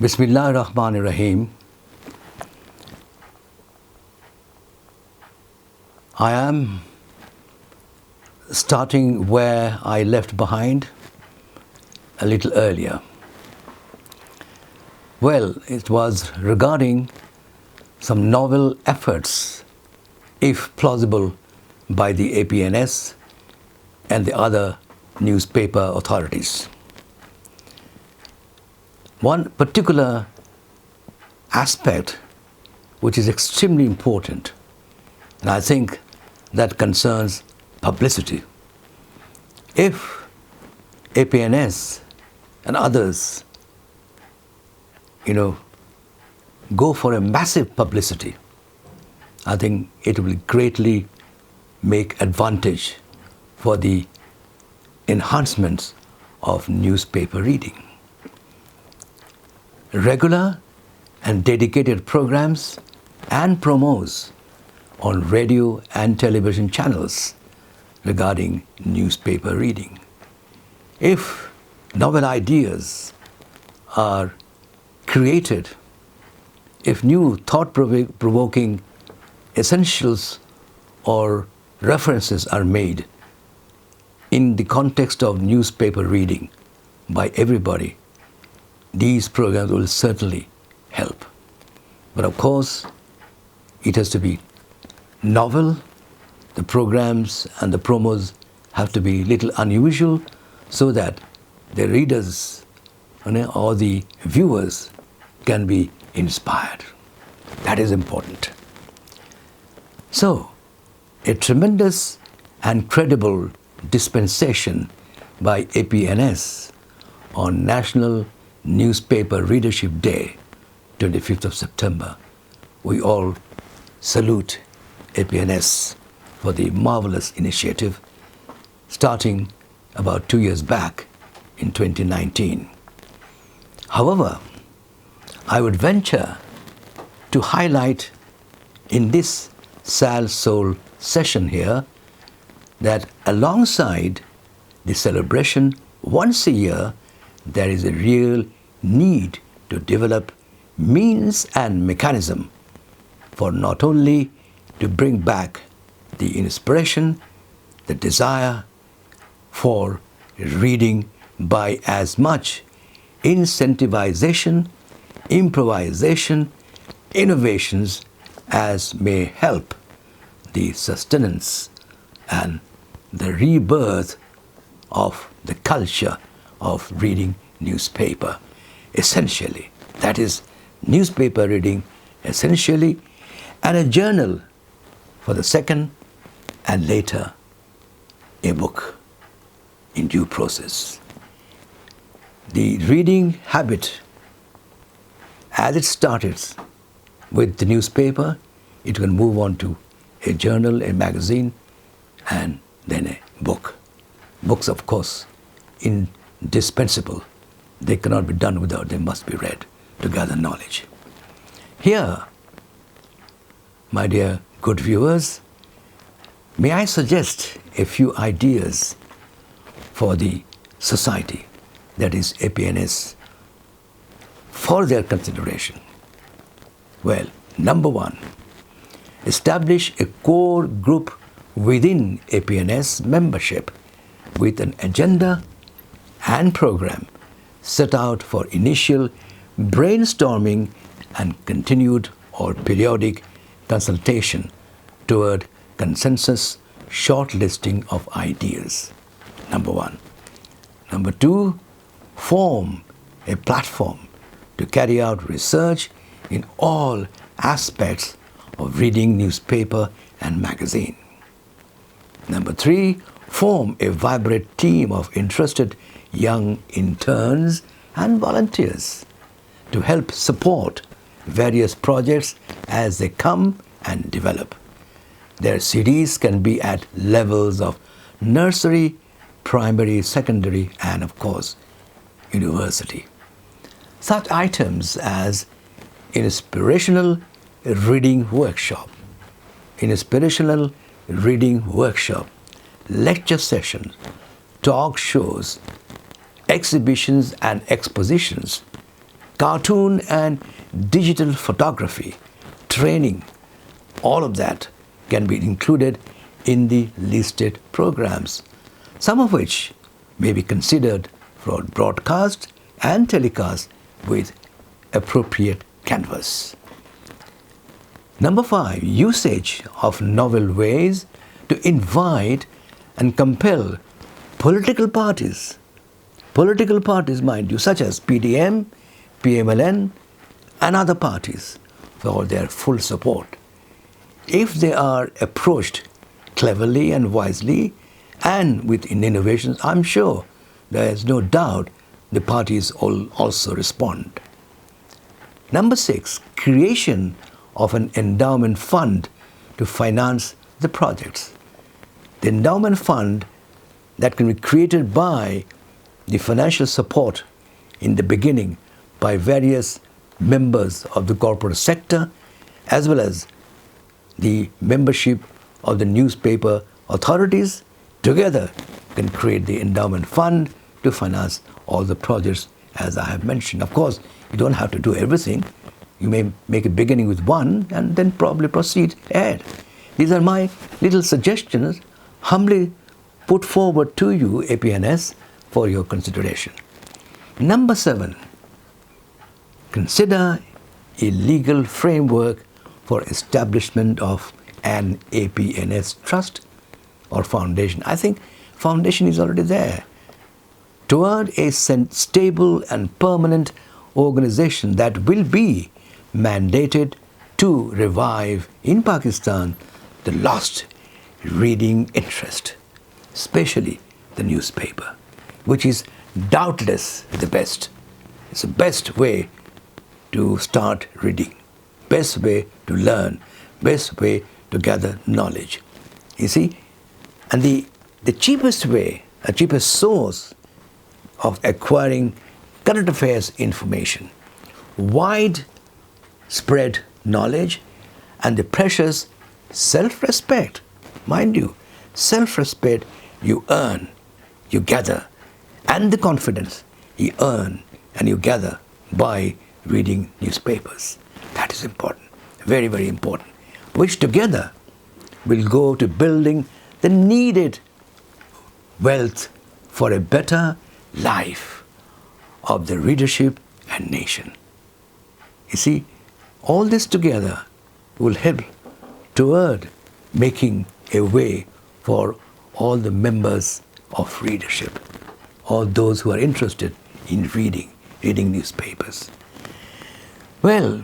Bismillahir-Rahmanir-Rahim. I am starting where I left behind a little earlier. Well, it was regarding some novel efforts, if plausible, by the APNS and the other newspaper authorities. One particular aspect which is extremely important, and I think that concerns publicity. If APNS and others, go for a massive publicity, I think it will greatly make advantage for the enhancements of newspaper reading. Regular and dedicated programs and promos on radio and television channels regarding newspaper reading. If novel ideas are created, if new thought-provoking essentials or references are made in the context of newspaper reading by everybody, these programs will certainly help. But of course, it has to be novel. The programs and the promos have to be little unusual so that the readers or the viewers can be inspired. That is important. So, a tremendous and credible dispensation by APNS on National Newspaper Readership Day, 25th of September. We all salute APNS for the marvelous initiative starting about 2 years back in 2019. However, I would venture to highlight in this Sal Soul session here that alongside the celebration once a year, there is a real need to develop means and mechanism for not only to bring back the inspiration, the desire for reading by as much incentivization, improvisation, innovations as may help the sustenance and the rebirth of the culture of reading newspaper. Essentially, that is newspaper reading essentially, and a journal for the second, and later a book in due process. The reading habit, as it started with the newspaper, it can move on to a journal, a magazine, and then a book. Books, of course, indispensable. They cannot be done without, they must be read to gather knowledge. Here, my dear good viewers, may I suggest a few ideas for the society, that is APNS, for their consideration. Well, number one, establish a core group within APNS membership with an agenda and program set out for initial brainstorming and continued or periodic consultation toward consensus shortlisting of ideas. Number one. Number two, form a platform to carry out research in all aspects of reading newspaper and magazine. Number three, form a vibrant team of interested young interns and volunteers to help support various projects as they come and develop. Their CDs can be at levels of nursery, primary, secondary, and of course, university. Such items as inspirational reading workshop, lecture sessions, talk shows, exhibitions and expositions, cartoon and digital photography, training, all of that can be included in the listed programs, some of which may be considered for broadcast and telecast with appropriate canvas. Number 5, usage of novel ways to invite and compel political parties, mind you, such as PDM, PMLN, and other parties for their full support. If they are approached cleverly and wisely and with innovations, I'm sure there is no doubt the parties will also respond. Number 6, creation of an endowment fund to finance the projects. The endowment fund that can be created by the financial support in the beginning by various members of the corporate sector as well as the membership of the newspaper authorities together can create the endowment fund to finance all the projects as I have mentioned. Of course, you don't have to do everything. You may make a beginning with one and then probably proceed ahead. These are my little suggestions humbly put forward to you, APNS, for your consideration. Number 7, consider a legal framework for establishment of an APNS trust or foundation. I think foundation is already there. Toward a stable and permanent organization that will be mandated to revive in Pakistan the lost reading interest, especially the newspaper, which is doubtless the best. It's the best way to start reading, best way to learn, best way to gather knowledge. You see, and the cheapest way, a cheapest source of acquiring current affairs information, widespread knowledge, and the precious self-respect, mind you, self-respect you earn, you gather, and the confidence you earn and you gather by reading newspapers. That is important, very, very important, which together will go to building the needed wealth for a better life of the readership and nation. You see, all this together will help toward making a way for all the members of readership, all those who are interested in reading newspapers. Well,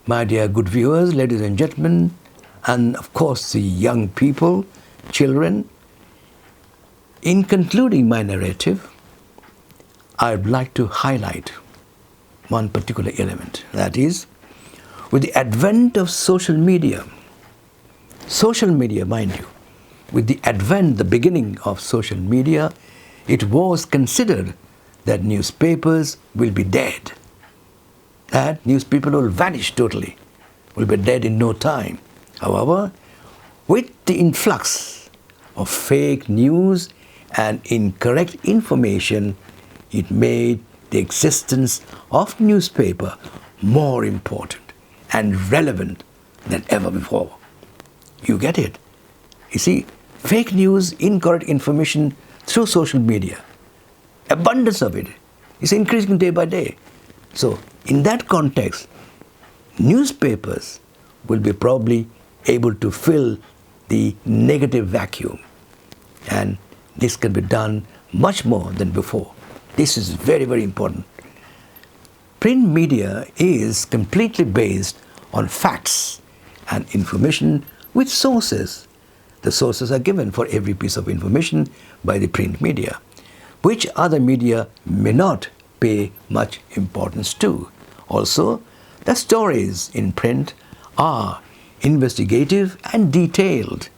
my dear good viewers, ladies and gentlemen, and of course the young people, children, in concluding my narrative, I'd like to highlight one particular element. That is, with the advent of social media, mind you, with the advent, the beginning of social media, it was considered that newspapers will be dead. That newspaper will vanish totally, will be dead in no time. However, with the influx of fake news and incorrect information, it made the existence of newspaper more important and relevant than ever before. You get it? You see, fake news, incorrect information through social media, abundance of it is increasing day by day. So, in that context, newspapers will be probably able to fill the negative vacuum, and this can be done much more than before. This is very, very important. Print media is completely based on facts and information with sources. The sources are given for every piece of information by the print media, which other media may not pay much importance to. Also, the stories in print are investigative and detailed,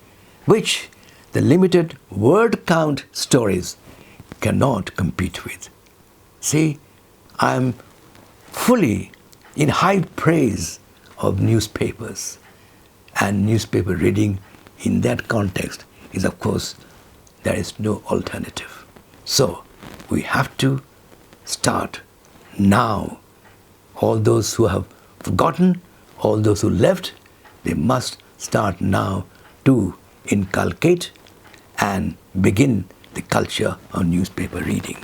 which the limited word count stories cannot compete with. See, I am fully in high praise of newspapers, and newspaper reading in that context is, of course, there is no alternative. So we have to start now All those who have forgotten, all those who left, they must start now to inculcate and begin the culture of newspaper reading.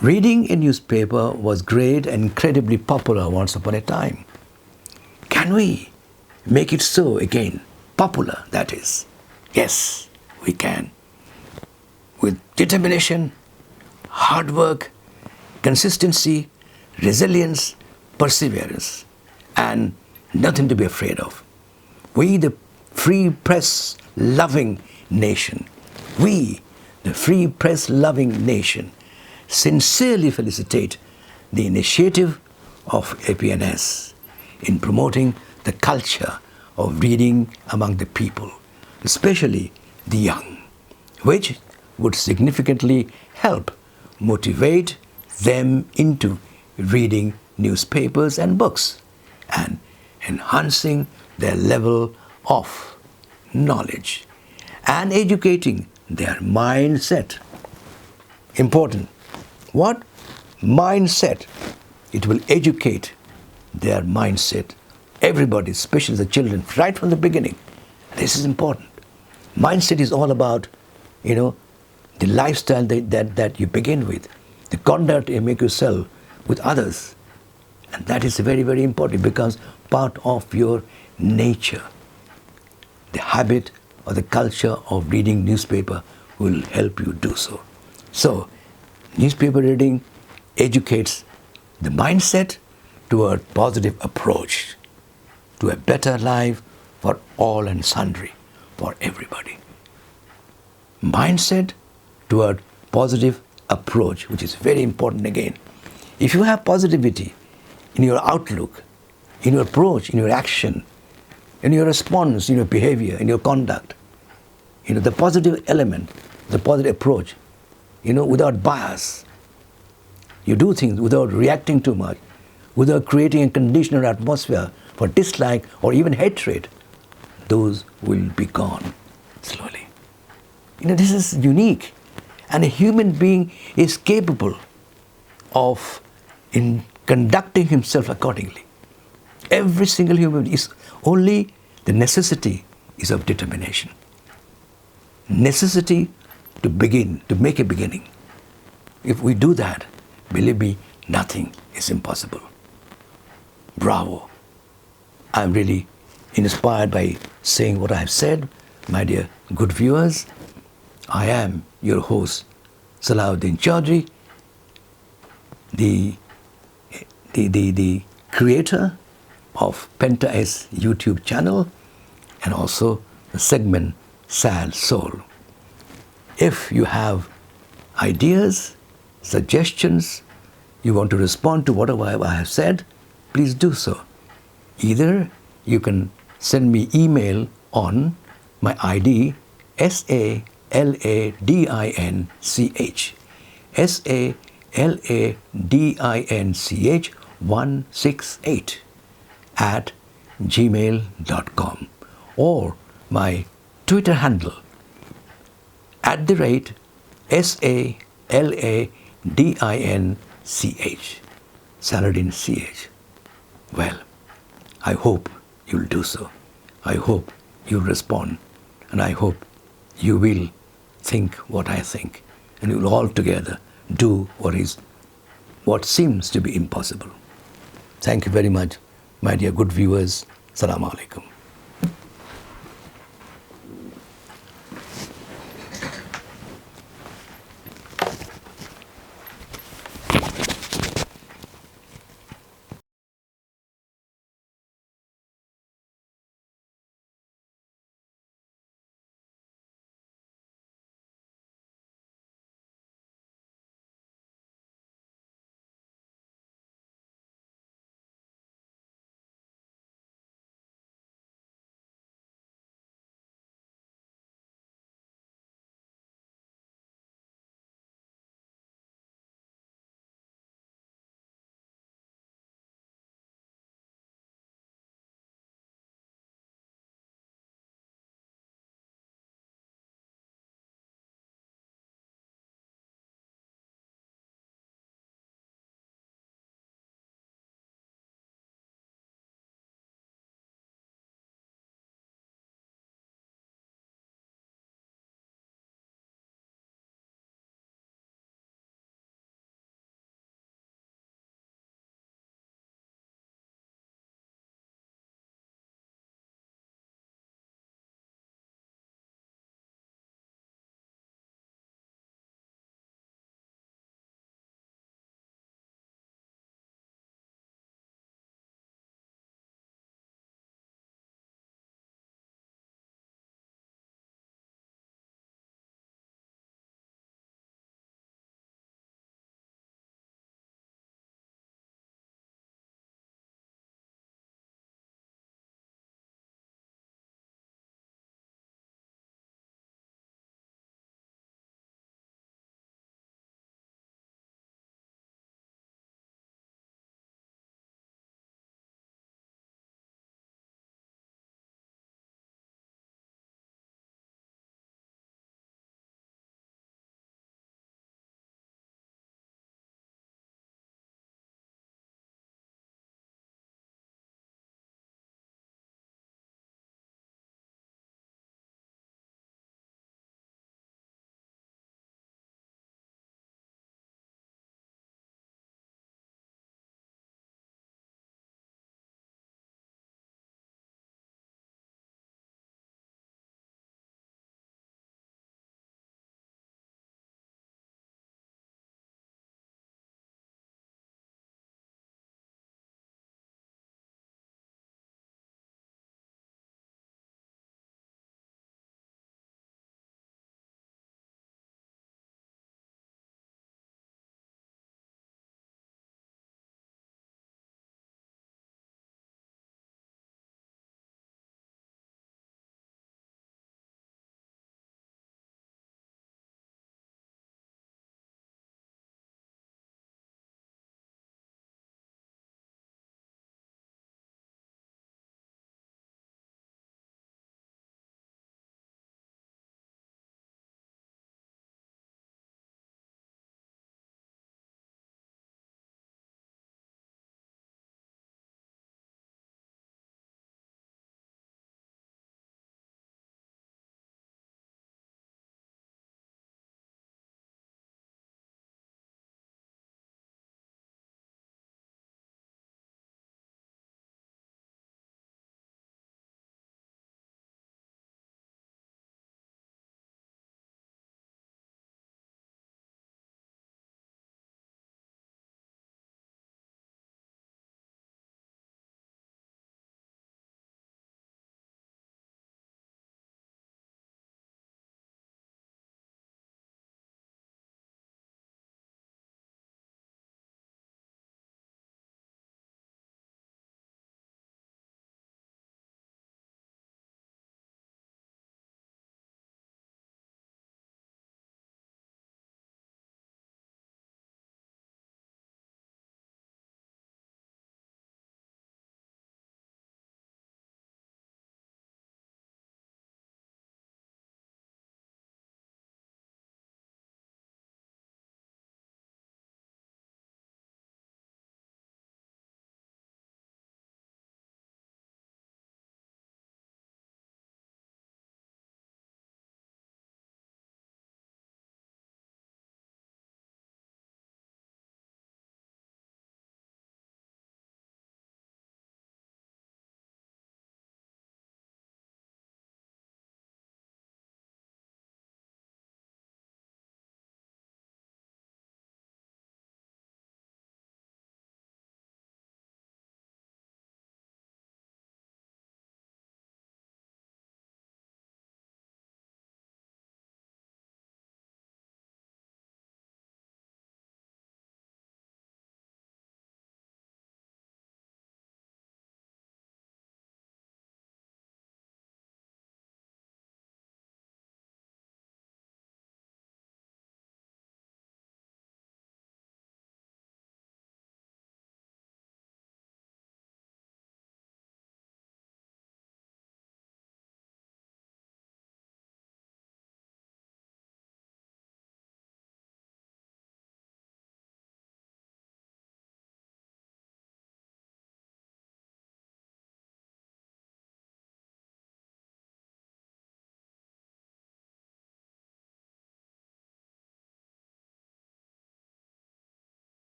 Reading a newspaper was great and incredibly popular once upon a time. Can we make it so again? Popular, that is. Yes, we can. With determination, hard work, consistency, resilience, perseverance, and nothing to be afraid of. We, the free press loving nation, sincerely felicitate the initiative of APNS in promoting the culture of reading among the people, especially the young, which would significantly help motivate them into reading newspapers and books and enhancing their level of knowledge and educating their mindset. Important. What? Mindset. It will educate their mindset. Everybody, especially the children, right from the beginning. This is important. Mindset is all about, the lifestyle that you begin with, the conduct you make yourself with others. And that is very, very important. It becomes part of your nature. The habit or the culture of reading newspaper will help you do so. So, newspaper reading educates the mindset toward positive approach to a better life for all and sundry, for everybody. Mindset toward positive approach, which is very important again. If you have positivity in your outlook, in your approach, in your action, in your response, in your behavior, in your conduct, the positive element, the positive approach, without bias, you do things without reacting too much, without creating a conditional atmosphere for dislike or even hatred, those will be gone slowly. This is unique. And a human being is capable of conducting himself accordingly. Every single human is only the necessity is of determination. Necessity to begin, to make a beginning. If we do that, believe me, nothing is impossible. Bravo. I'm really inspired by saying what I have said. My dear good viewers, I am your host, Salahuddin Choudhry, the creator of Penta-S YouTube channel and also the segment Sad Soul. If you have ideas, suggestions, you want to respond to whatever I have said, please do so. Either you can send me email on my ID SALADINCH SALADINCH 168 at gmail.com or my Twitter handle @SALADINCH Salahuddin CH. Well, I hope you'll do so. I hope you'll respond, and I hope you will think what I think, and you'll all together do what seems to be impossible. Thank you very much, my dear good viewers. Assalamu alaikum.